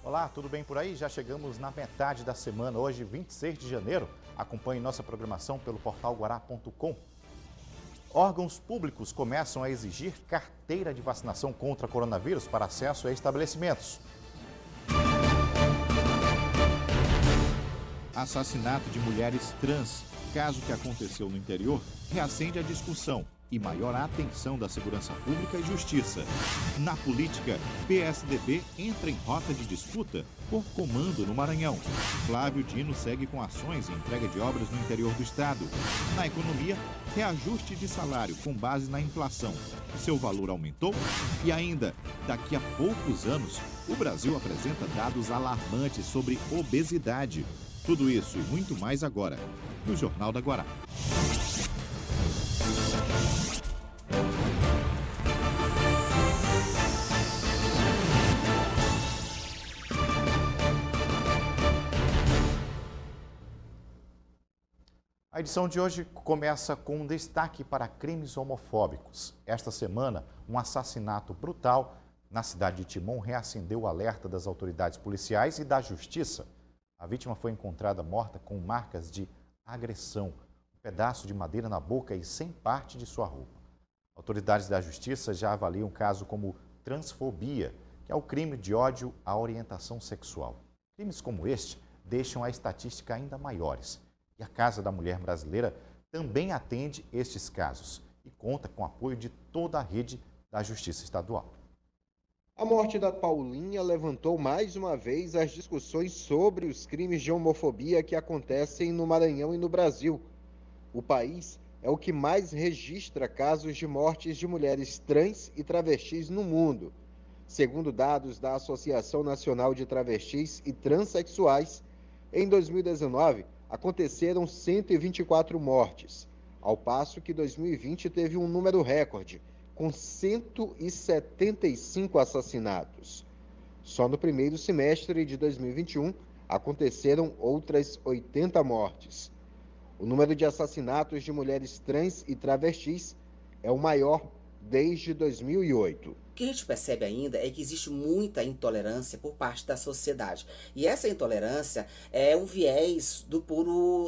Olá, tudo bem por aí? Já chegamos na metade da semana, hoje 26 de janeiro. Acompanhe nossa programação pelo portal guará.com. Órgãos públicos começam a exigir carteira de vacinação contra coronavírus para acesso a estabelecimentos. Assassinato de mulheres trans, caso que aconteceu no interior, reacende a discussão e maior atenção da segurança pública e justiça. Na política, PSDB entra em rota de disputa por comando no Maranhão. Flávio Dino segue com ações e entrega de obras no interior do estado. Na economia, reajuste de salário com base na inflação. Seu valor aumentou? E ainda, daqui a poucos anos, o Brasil apresenta dados alarmantes sobre obesidade. Tudo isso e muito mais agora, no Jornal da Guará. A edição de hoje começa com um destaque para crimes homofóbicos. Esta semana, um assassinato brutal na cidade de Timon reacendeu o alerta das autoridades policiais e da justiça. A vítima foi encontrada morta com marcas de agressão, um pedaço de madeira na boca e sem parte de sua roupa. Autoridades da justiça já avaliam o caso como transfobia, que é o crime de ódio à orientação sexual. Crimes como este deixam a estatística ainda maiores. E a Casa da Mulher Brasileira também atende estes casos e conta com o apoio de toda a rede da Justiça Estadual. A morte da Paulinha levantou mais uma vez as discussões sobre os crimes de homofobia que acontecem no Maranhão e no Brasil. O país é o que mais registra casos de mortes de mulheres trans e travestis no mundo. Segundo dados da Associação Nacional de Travestis e Transsexuais, em 2019, aconteceram 124 mortes, ao passo que 2020 teve um número recorde, com 175 assassinatos. Só no primeiro semestre de 2021, aconteceram outras 80 mortes. O número de assassinatos de mulheres trans e travestis é o maior desde 2008. O que a gente percebe ainda é que existe muita intolerância por parte da sociedade. E essa intolerância é um viés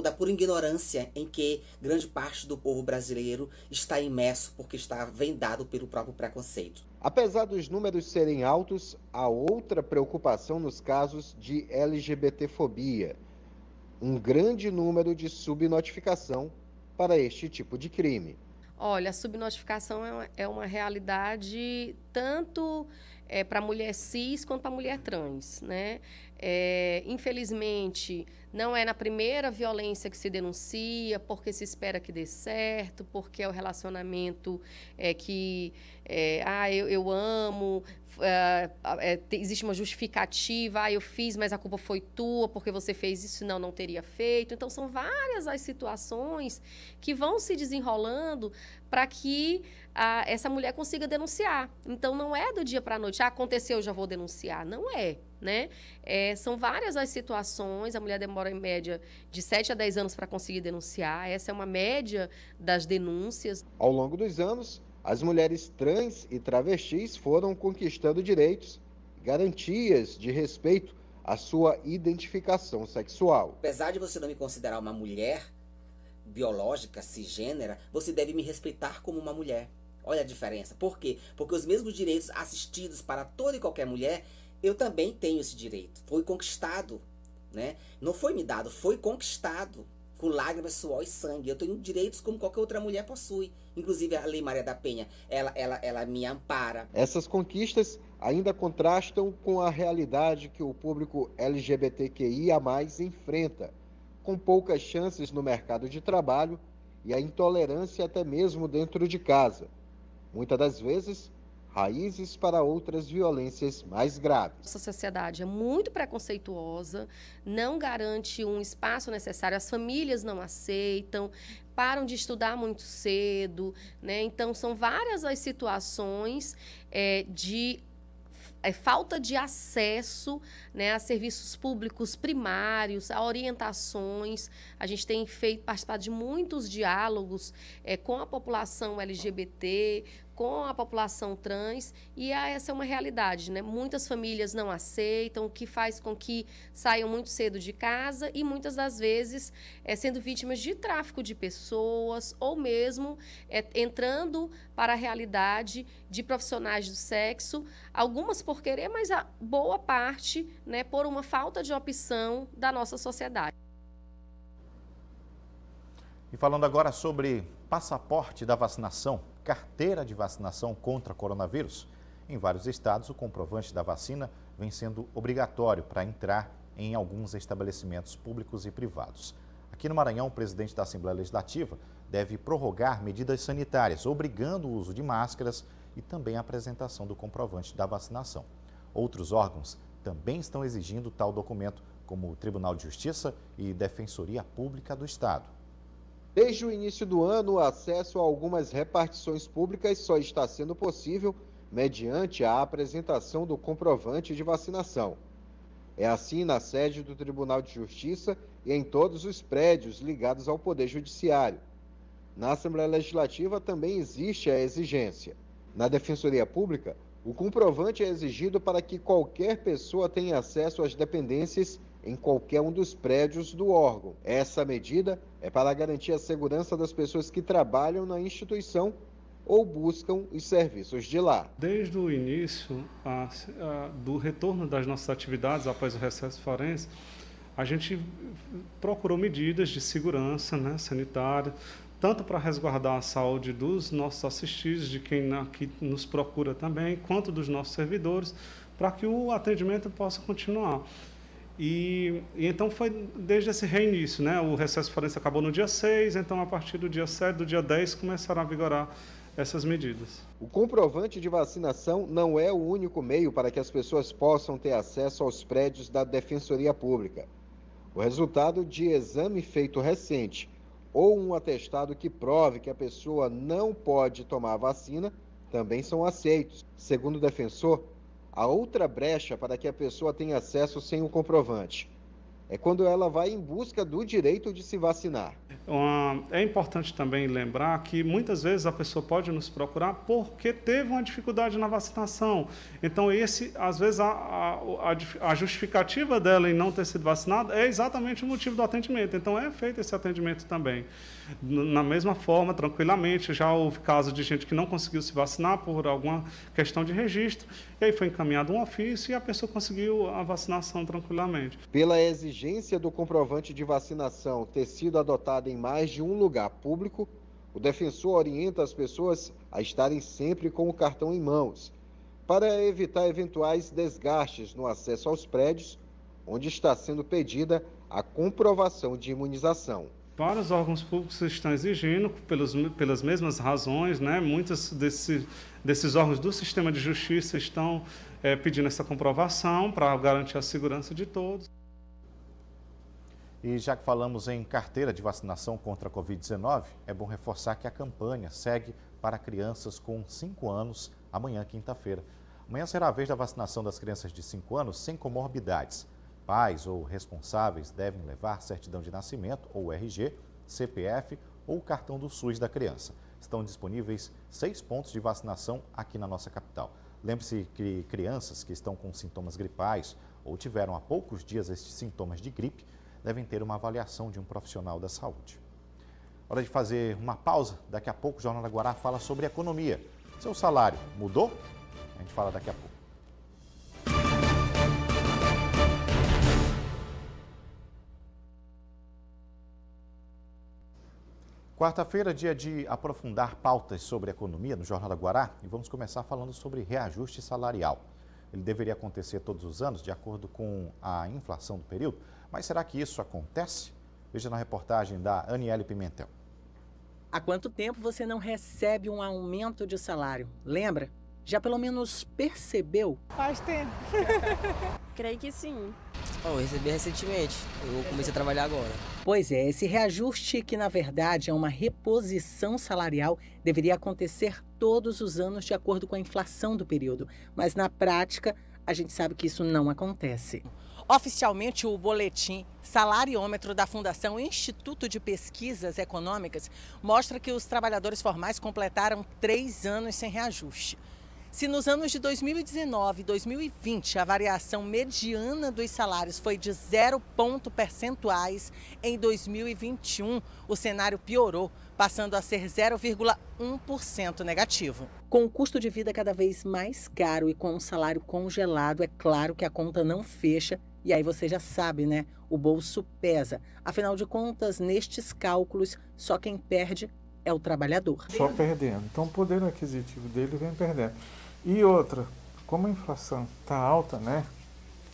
da pura ignorância em que grande parte do povo brasileiro está imerso porque está vendado pelo próprio preconceito. Apesar dos números serem altos, há outra preocupação nos casos de LGBTfobia. Um grande número de subnotificação para este tipo de crime. Olha, a subnotificação é uma realidade tanto para a mulher cis quanto para a mulher trans, né? Infelizmente, não é na primeira violência que se denuncia, porque se espera que dê certo, porque é o relacionamento eu amo, existe uma justificativa, eu fiz, mas a culpa foi tua, porque você fez isso, senão não teria feito. Então, são várias as situações que vão se desenrolando para que essa mulher consiga denunciar. Então, não é do dia para a noite, aconteceu, eu já vou denunciar. Não é, né? São várias as situações, a mulher demora em média de 7 a 10 anos para conseguir denunciar, essa é uma média das denúncias. Ao longo dos anos, as mulheres trans e travestis foram conquistando direitos e garantias de respeito à sua identificação sexual. Apesar de você não me considerar uma mulher biológica, cisgênera, você deve me respeitar como uma mulher. Olha a diferença. Por quê? Porque os mesmos direitos assistidos para toda e qualquer mulher, eu também tenho esse direito. Foi conquistado, né? Não foi me dado, foi conquistado. Com lágrimas, suor e sangue. Eu tenho direitos como qualquer outra mulher possui. Inclusive a Lei Maria da Penha, ela me ampara. Essas conquistas ainda contrastam com a realidade que o público LGBTQIA+ enfrenta, com poucas chances no mercado de trabalho e a intolerância até mesmo dentro de casa. Muitas das vezes, raízes para outras violências mais graves. Essa sociedade é muito preconceituosa, não garante um espaço necessário, as famílias não aceitam, param de estudar muito cedo, né? Então, são várias as situações de falta de acesso, né, a serviços públicos primários, a orientações. A gente tem participado de muitos diálogos com a população LGBT, com a população trans, e essa é uma realidade, né? Muitas famílias não aceitam, o que faz com que saiam muito cedo de casa e muitas das vezes sendo vítimas de tráfico de pessoas ou mesmo entrando para a realidade de profissionais do sexo, algumas por querer, mas a boa parte, né, por uma falta de opção da nossa sociedade. E falando agora sobre passaporte da vacinação, carteira de vacinação contra coronavírus. Em vários estados, o comprovante da vacina vem sendo obrigatório para entrar em alguns estabelecimentos públicos e privados. Aqui no Maranhão, o presidente da Assembleia Legislativa deve prorrogar medidas sanitárias, obrigando o uso de máscaras e também a apresentação do comprovante da vacinação. Outros órgãos também estão exigindo tal documento, como o Tribunal de Justiça e Defensoria Pública do Estado. Desde o início do ano, o acesso a algumas repartições públicas só está sendo possível mediante a apresentação do comprovante de vacinação. É assim na sede do Tribunal de Justiça e em todos os prédios ligados ao Poder Judiciário. Na Assembleia Legislativa também existe a exigência. Na Defensoria Pública, o comprovante é exigido para que qualquer pessoa tenha acesso às dependências em qualquer um dos prédios do órgão. Essa medida é para garantir a segurança das pessoas que trabalham na instituição ou buscam os serviços de lá. Desde o início do retorno das nossas atividades após o recesso forense, a gente procurou medidas de segurança, né, sanitária, tanto para resguardar a saúde dos nossos assistidos, de quem aqui nos procura também, quanto dos nossos servidores, para que o atendimento possa continuar. E então foi desde esse reinício, né? O recesso forense acabou no dia 6, então a partir do dia 7, do dia 10, começaram a vigorar essas medidas. O comprovante de vacinação não é o único meio para que as pessoas possam ter acesso aos prédios da Defensoria Pública. O resultado de exame feito recente ou um atestado que prove que a pessoa não pode tomar a vacina também são aceitos. Segundo o defensor, a outra brecha para que a pessoa tenha acesso sem o comprovante é quando ela vai em busca do direito de se vacinar. É importante também lembrar que muitas vezes a pessoa pode nos procurar porque teve uma dificuldade na vacinação. Então, às vezes, a justificativa dela em não ter sido vacinada é exatamente o motivo do atendimento. Então, é feito esse atendimento também. Na mesma forma, tranquilamente, já houve casos de gente que não conseguiu se vacinar por alguma questão de registro, e aí foi encaminhado um ofício e a pessoa conseguiu a vacinação tranquilamente. Pela exigência do comprovante de vacinação ter sido adotado em mais de um lugar público, o defensor orienta as pessoas a estarem sempre com o cartão em mãos, para evitar eventuais desgastes no acesso aos prédios, onde está sendo pedida a comprovação de imunização. Vários órgãos públicos estão exigindo, pelas mesmas razões, né? Muitos desses órgãos do sistema de justiça estão pedindo essa comprovação para garantir a segurança de todos. E já que falamos em carteira de vacinação contra a Covid-19, é bom reforçar que a campanha segue para crianças com 5 anos amanhã, quinta-feira. Amanhã será a vez da vacinação das crianças de 5 anos sem comorbidades. Pais ou responsáveis devem levar certidão de nascimento, ou RG, CPF ou cartão do SUS da criança. Estão disponíveis 6 pontos de vacinação aqui na nossa capital. Lembre-se que crianças que estão com sintomas gripais ou tiveram há poucos dias estes sintomas de gripe devem ter uma avaliação de um profissional da saúde. Hora de fazer uma pausa. Daqui a pouco o Jornal da Guará fala sobre economia. Seu salário mudou? A gente fala daqui a pouco. Quarta-feira, dia de aprofundar pautas sobre economia no Jornal da Guará, e vamos começar falando sobre reajuste salarial. Ele deveria acontecer todos os anos, de acordo com a inflação do período, mas será que isso acontece? Veja na reportagem da Aniele Pimentel. Há quanto tempo você não recebe um aumento de salário? Lembra? Já pelo menos percebeu? Faz tempo. Creio que sim. Eu recebi recentemente, eu comecei a trabalhar agora. Pois é, esse reajuste, que na verdade é uma reposição salarial, deveria acontecer todos os anos de acordo com a inflação do período. Mas na prática, a gente sabe que isso não acontece. Oficialmente, o boletim salariômetro da Fundação Instituto de Pesquisas Econômicas mostra que os trabalhadores formais completaram 3 anos sem reajuste. Se nos anos de 2019 e 2020 a variação mediana dos salários foi de 0 ponto percentuais, em 2021 o cenário piorou, passando a ser 0,1% negativo. Com o custo de vida cada vez mais caro e com um salário congelado, é claro que a conta não fecha. E aí você já sabe, né? O bolso pesa. Afinal de contas, nestes cálculos, só quem perde é o trabalhador. Só perdendo. Então o poder aquisitivo dele vem perdendo. E outra, como a inflação está alta, né?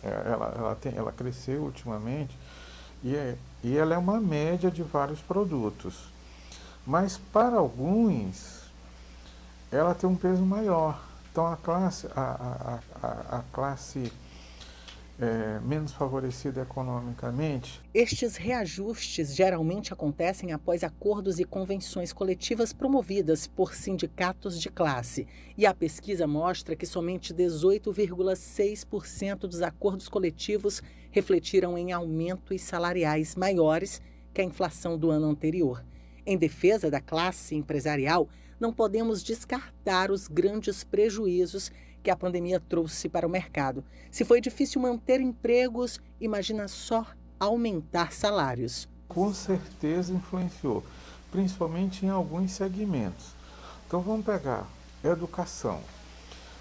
Ela cresceu ultimamente e ela é uma média de vários produtos. Mas para alguns, ela tem um peso maior. Então a classe menos favorecida economicamente. Estes reajustes geralmente acontecem após acordos e convenções coletivas promovidas por sindicatos de classe. E a pesquisa mostra que somente 18,6% dos acordos coletivos refletiram em aumentos salariais maiores que a inflação do ano anterior. Em defesa da classe empresarial, não podemos descartar os grandes prejuízos que a pandemia trouxe para o mercado. Se foi difícil manter empregos, imagina só aumentar salários. Com certeza influenciou, principalmente em alguns segmentos. Então vamos pegar educação.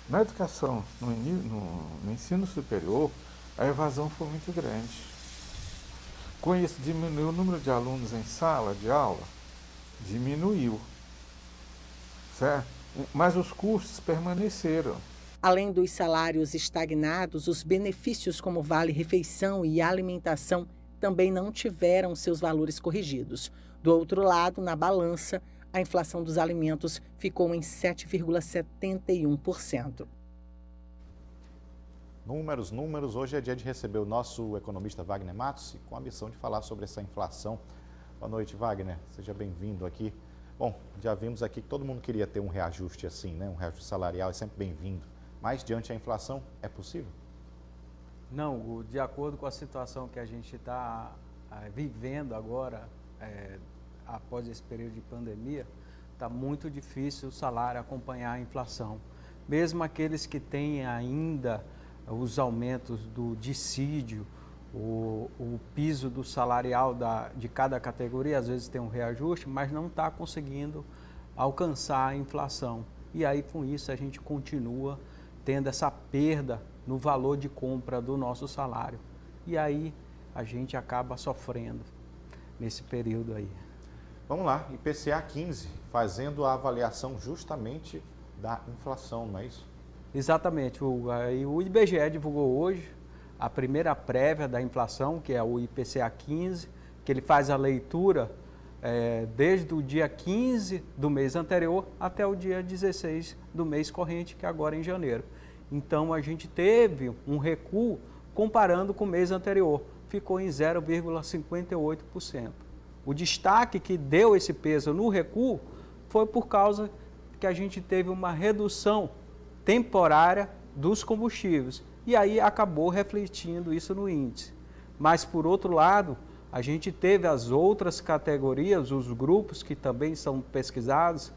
Na educação, no ensino superior, a evasão foi muito grande. Com isso, diminuiu o número de alunos em sala de aula, diminuiu, certo? Mas os custos permaneceram. Além dos salários estagnados, os benefícios como vale-refeição e alimentação também não tiveram seus valores corrigidos. Do outro lado, na balança, a inflação dos alimentos ficou em 7,71%. Números. Hoje é dia de receber o nosso economista Wagner Matos com a missão de falar sobre essa inflação. Boa noite, Wagner. Seja bem-vindo aqui. Bom, já vimos aqui que todo mundo queria ter um reajuste assim, né? Um reajuste salarial é sempre bem-vindo. Mas, diante da inflação, é possível? Não, Hugo, de acordo com a situação que a gente está vivendo agora, após esse período de pandemia, está muito difícil o salário acompanhar a inflação. Mesmo aqueles que têm ainda os aumentos do dissídio, o piso do salarial de cada categoria, às vezes tem um reajuste, mas não está conseguindo alcançar a inflação. E aí, com isso, a gente continua tendo essa perda no valor de compra do nosso salário. E aí a gente acaba sofrendo nesse período aí. Vamos lá, IPCA 15, fazendo a avaliação justamente da inflação, não é isso? Exatamente, o IBGE divulgou hoje a primeira prévia da inflação, que é o IPCA 15, que ele faz a leitura desde o dia 15 do mês anterior até o dia 16 do mês corrente, que é agora em janeiro. Então, a gente teve um recuo comparando com o mês anterior, ficou em 0,58%. O destaque que deu esse peso no recuo foi por causa que a gente teve uma redução temporária dos combustíveis, e aí acabou refletindo isso no índice. Mas, por outro lado, a gente teve as outras categorias, os grupos que também são pesquisados,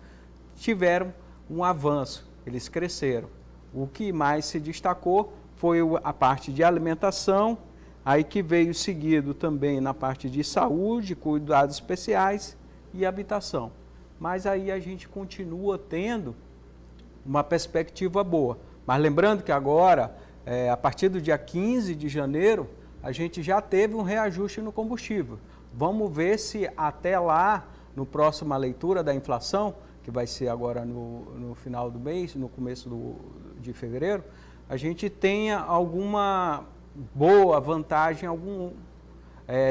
tiveram um avanço, eles cresceram. O que mais se destacou foi a parte de alimentação, aí que veio seguido também na parte de saúde, cuidados especiais e habitação. Mas aí a gente continua tendo uma perspectiva boa. Mas lembrando que agora, a partir do dia 15 de janeiro, a gente já teve um reajuste no combustível. Vamos ver se até lá, no próxima leitura da inflação, que vai ser agora no final do mês, no começo de fevereiro, a gente tenha alguma boa vantagem, algum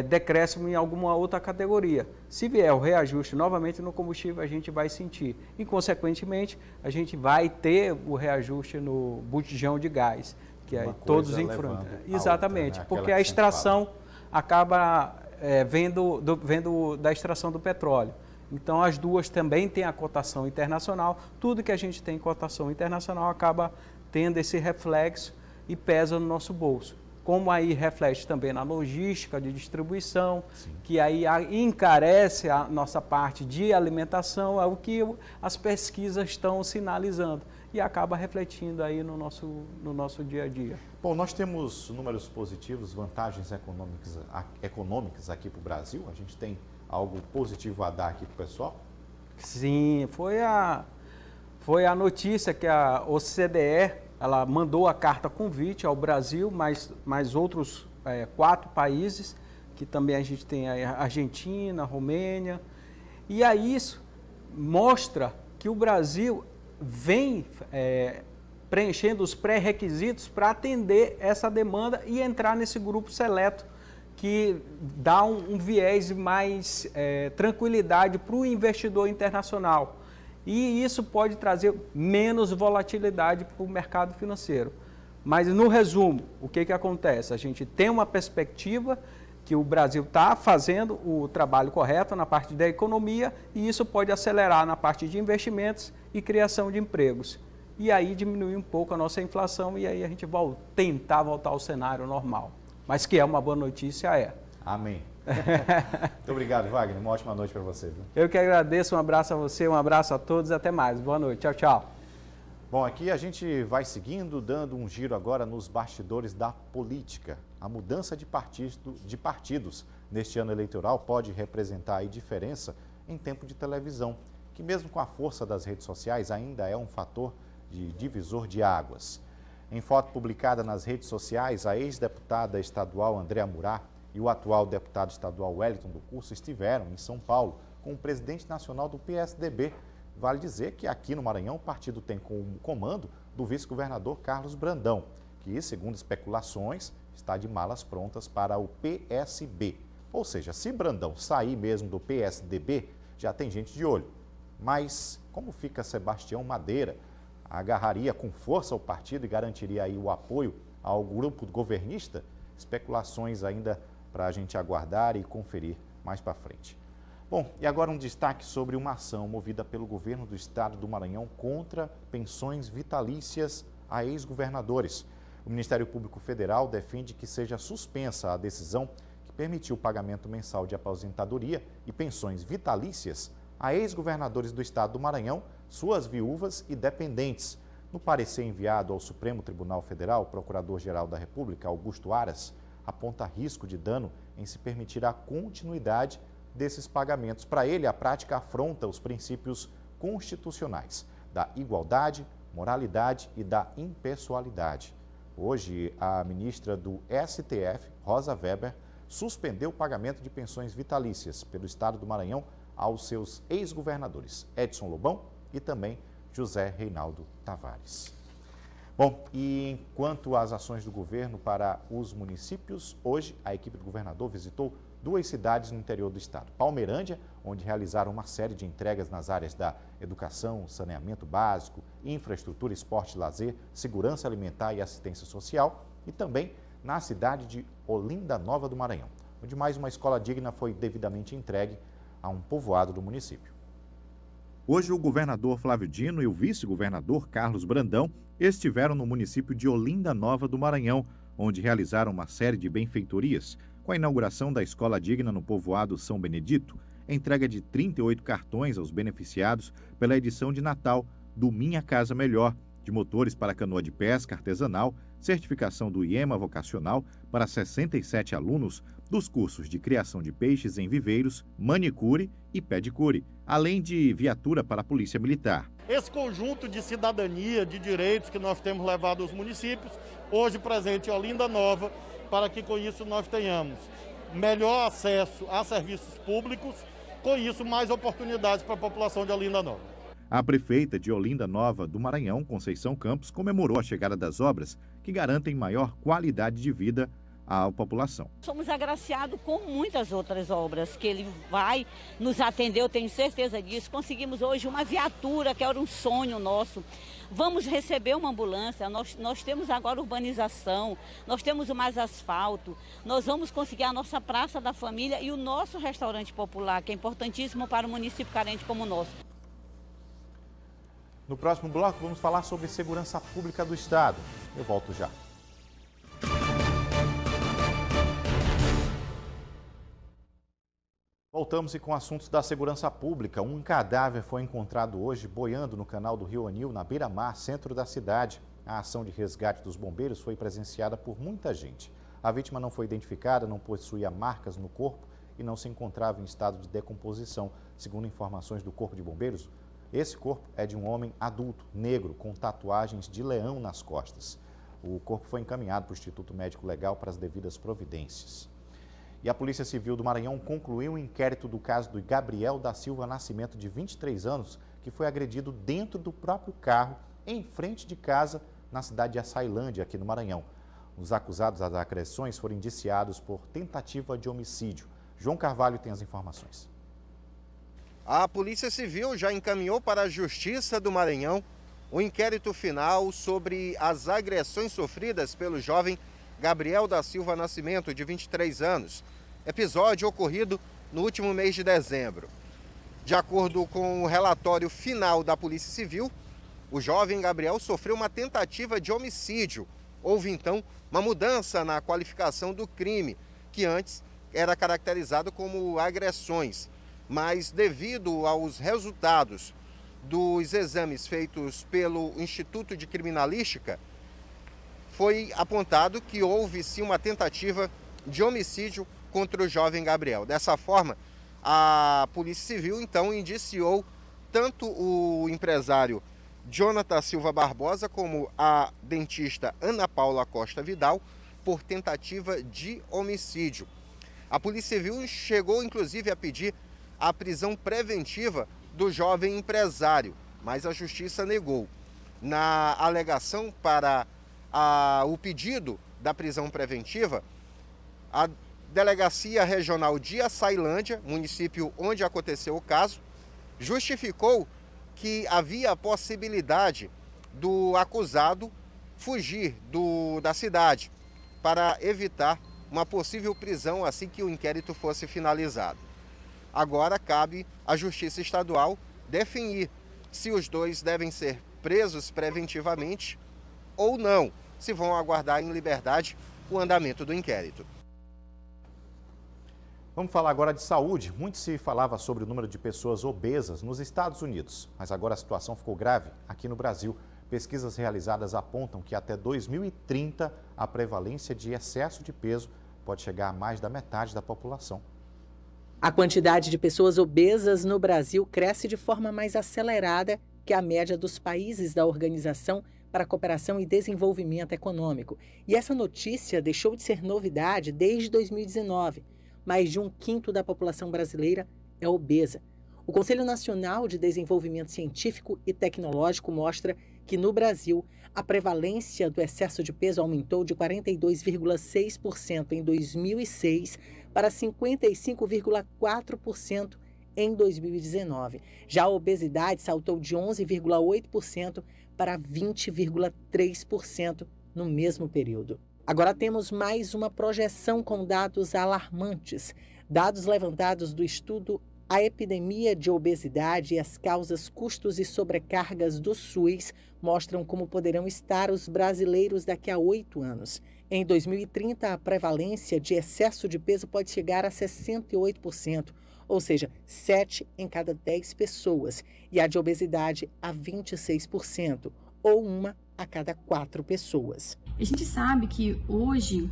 decréscimo em alguma outra categoria. Se vier o reajuste novamente no combustível, a gente vai sentir. E, consequentemente, a gente vai ter o reajuste no botijão de gás, que aí todos enfrentam. Exatamente, né? Porque a extração acaba vendo da extração do petróleo. Então, as duas também têm a cotação internacional. Tudo que a gente tem cotação internacional acaba tendo esse reflexo e pesa no nosso bolso. Como aí reflete também na logística de distribuição, sim, que aí encarece a nossa parte de alimentação, é o que as pesquisas estão sinalizando e acaba refletindo aí no nosso dia a dia. Bom, nós temos números positivos, vantagens econômicas aqui para o Brasil. A gente tem algo positivo a dar aqui para o pessoal? Sim, foi a notícia que a OCDE ela mandou a carta convite ao Brasil, mais outros 4 países, que também a gente tem a Argentina, a Romênia. E aí isso mostra que o Brasil vem preenchendo os pré-requisitos para atender essa demanda e entrar nesse grupo seleto que dá um viés mais tranquilidade para o investidor internacional. E isso pode trazer menos volatilidade para o mercado financeiro. Mas, no resumo, o que acontece? A gente tem uma perspectiva que o Brasil está fazendo o trabalho correto na parte da economia e isso pode acelerar na parte de investimentos e criação de empregos. E aí diminuir um pouco a nossa inflação e aí a gente tentar voltar ao cenário normal. Mas que é uma boa notícia, é. Amém. Muito obrigado, Wagner. Uma ótima noite para você. Viu? Eu que agradeço. Um abraço a você, um abraço a todos. Até mais. Boa noite. Tchau, tchau. Bom, aqui a gente vai seguindo, dando um giro agora nos bastidores da política. A mudança de partidos neste ano eleitoral pode representar aí diferença em tempo de televisão, que mesmo com a força das redes sociais ainda é um fator de divisor de águas. Em foto publicada nas redes sociais, a ex-deputada estadual Andréa Murat e o atual deputado estadual Wellington do Curso estiveram em São Paulo com o presidente nacional do PSDB. Vale dizer que aqui no Maranhão o partido tem como comando do vice-governador Carlos Brandão, que, segundo especulações, está de malas prontas para o PSB. Ou seja, se Brandão sair mesmo do PSDB, já tem gente de olho. Mas como fica Sebastião Madeira? Agarraria com força o partido e garantiria aí o apoio ao grupo governista? Especulações ainda para a gente aguardar e conferir mais para frente. Bom, e agora um destaque sobre uma ação movida pelo governo do estado do Maranhão contra pensões vitalícias a ex-governadores. O Ministério Público Federal defende que seja suspensa a decisão que permitiu o pagamento mensal de aposentadoria e pensões vitalícias a ex-governadores do estado do Maranhão, suas viúvas e dependentes. No parecer enviado ao Supremo Tribunal Federal, o Procurador-Geral da República, Augusto Aras, aponta risco de dano em se permitir a continuidade desses pagamentos. Para ele, a prática afronta os princípios constitucionais da igualdade, moralidade e da impessoalidade. Hoje, a ministra do STF, Rosa Weber, suspendeu o pagamento de pensões vitalícias pelo estado do Maranhão aos seus ex-governadores, Edson Lobão e também José Reinaldo Tavares. Bom, e enquanto as ações do governo para os municípios, hoje a equipe do governador visitou 2 cidades no interior do estado. Palmeirândia, onde realizaram uma série de entregas nas áreas da educação, saneamento básico, infraestrutura, esporte e lazer, segurança alimentar e assistência social, e também na cidade de Olinda Nova do Maranhão, onde mais uma escola digna foi devidamente entregue a um povoado do município. Hoje, o governador Flávio Dino e o vice-governador Carlos Brandão estiveram no município de Olinda Nova do Maranhão, onde realizaram uma série de benfeitorias, com a inauguração da Escola Digna no povoado São Benedito, entrega de 38 cartões aos beneficiados pela edição de Natal do Minha Casa Melhor, de motores para canoa de pesca artesanal, certificação do IEMA vocacional para 67 alunos dos cursos de criação de peixes em viveiros, manicure e pedicure, além de viatura para a Polícia Militar. Esse conjunto de cidadania, de direitos que nós temos levado aos municípios, hoje presente em Olinda Nova, para que com isso nós tenhamos melhor acesso a serviços públicos, com isso mais oportunidades para a população de Olinda Nova. A prefeita de Olinda Nova do Maranhão, Conceição Campos, comemorou a chegada das obras que garantem maior qualidade de vida à população. Somos agraciados com muitas outras obras que ele vai nos atender, eu tenho certeza disso. Conseguimos hoje uma viatura, que era um sonho nosso. Vamos receber uma ambulância, nós temos agora urbanização, nós temos mais asfalto, nós vamos conseguir a nossa Praça da Família e o nosso restaurante popular, que é importantíssimo para um município carente como o nosso. No próximo bloco, vamos falar sobre segurança pública do estado. Eu volto já. Voltamos e com assuntos da segurança pública. Um cadáver foi encontrado hoje boiando no canal do Rio Anil, na beira-mar, centro da cidade. A ação de resgate dos bombeiros foi presenciada por muita gente. A vítima não foi identificada, não possuía marcas no corpo e não se encontrava em estado de decomposição. Segundo informações do Corpo de Bombeiros, esse corpo é de um homem adulto, negro, com tatuagens de leão nas costas. O corpo foi encaminhado para o Instituto Médico Legal para as devidas providências. E a Polícia Civil do Maranhão concluiu o inquérito do caso do Gabriel da Silva Nascimento, de 23 anos, que foi agredido dentro do próprio carro, em frente de casa, na cidade de Açailândia, aqui no Maranhão. Os acusados das agressões foram indiciados por tentativa de homicídio. João Carvalho tem as informações. A Polícia Civil já encaminhou para a Justiça do Maranhão o inquérito final sobre as agressões sofridas pelo jovem Gabriel da Silva Nascimento, de 23 anos. Episódio ocorrido no último mês de dezembro. De acordo com o relatório final da Polícia Civil, o jovem Gabriel sofreu uma tentativa de homicídio. Houve, então, uma mudança na qualificação do crime, que antes era caracterizado como agressões. Mas, devido aos resultados dos exames feitos pelo Instituto de Criminalística, foi apontado que houve sim uma tentativa de homicídio contra o jovem Gabriel. Dessa forma, a Polícia Civil então indiciou tanto o empresário Jonathan Silva Barbosa como a dentista Ana Paula Costa Vidal por tentativa de homicídio. A Polícia Civil chegou inclusive a pedir a prisão preventiva do jovem empresário, mas a Justiça negou. Na alegação para o pedido da prisão preventiva, a Delegacia Regional de Açailândia, município onde aconteceu o caso, justificou que havia a possibilidade do acusado fugir da cidade para evitar uma possível prisão assim que o inquérito fosse finalizado. Agora cabe à Justiça Estadual definir se os dois devem ser presos preventivamente ou não, se vão aguardar em liberdade o andamento do inquérito. Vamos falar agora de saúde. Muito se falava sobre o número de pessoas obesas nos Estados Unidos, mas agora a situação ficou grave aqui no Brasil. Pesquisas realizadas apontam que até 2030 a prevalência de excesso de peso pode chegar a mais da metade da população. A quantidade de pessoas obesas no Brasil cresce de forma mais acelerada que a média dos países da Organização para a Cooperação e Desenvolvimento Econômico. E essa notícia deixou de ser novidade desde 2019. Mais de 1/5 da população brasileira é obesa. O Conselho Nacional de Desenvolvimento Científico e Tecnológico mostra que no Brasil a prevalência do excesso de peso aumentou de 42,6% em 2006 para 55,4% em 2019. Já a obesidade saltou de 11,8% para 20,3% no mesmo período. Agora temos mais uma projeção com dados alarmantes. Dados levantados do estudo A Epidemia de Obesidade e as Causas, Custos e Sobrecargas do SUS mostram como poderão estar os brasileiros daqui a 8 anos. Em 2030, a prevalência de excesso de peso pode chegar a 68%, ou seja, 7 em cada 10 pessoas, e a de obesidade a 26%, ou 1 a cada 4 pessoas. A gente sabe que hoje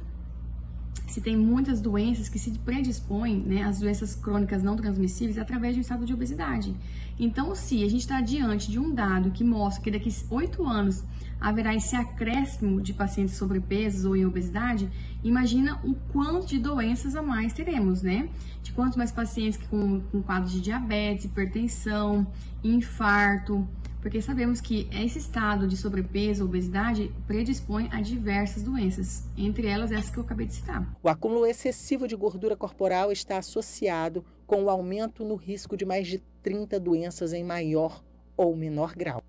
se tem muitas doenças que se predispõem, né, às doenças crônicas não transmissíveis através de um estado de obesidade. Então, se a gente está diante de um dado que mostra que daqui a 8 anos haverá esse acréscimo de pacientes sobrepesos ou em obesidade, imagina o quanto de doenças a mais teremos, né? De quantos mais pacientes com quadros de diabetes, hipertensão, infarto, porque sabemos que esse estado de sobrepeso ou obesidade predispõe a diversas doenças, entre elas essas que eu acabei de citar. O acúmulo excessivo de gordura corporal está associado com o aumento no risco de mais de 30 doenças em maior ou menor grau.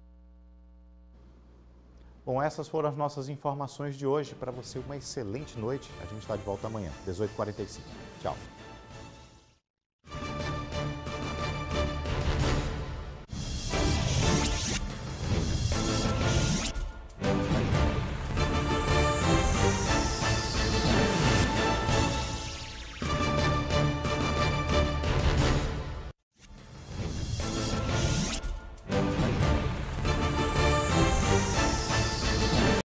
Bom, essas foram as nossas informações de hoje. Para você, uma excelente noite. A gente está de volta amanhã, 18h45. Tchau.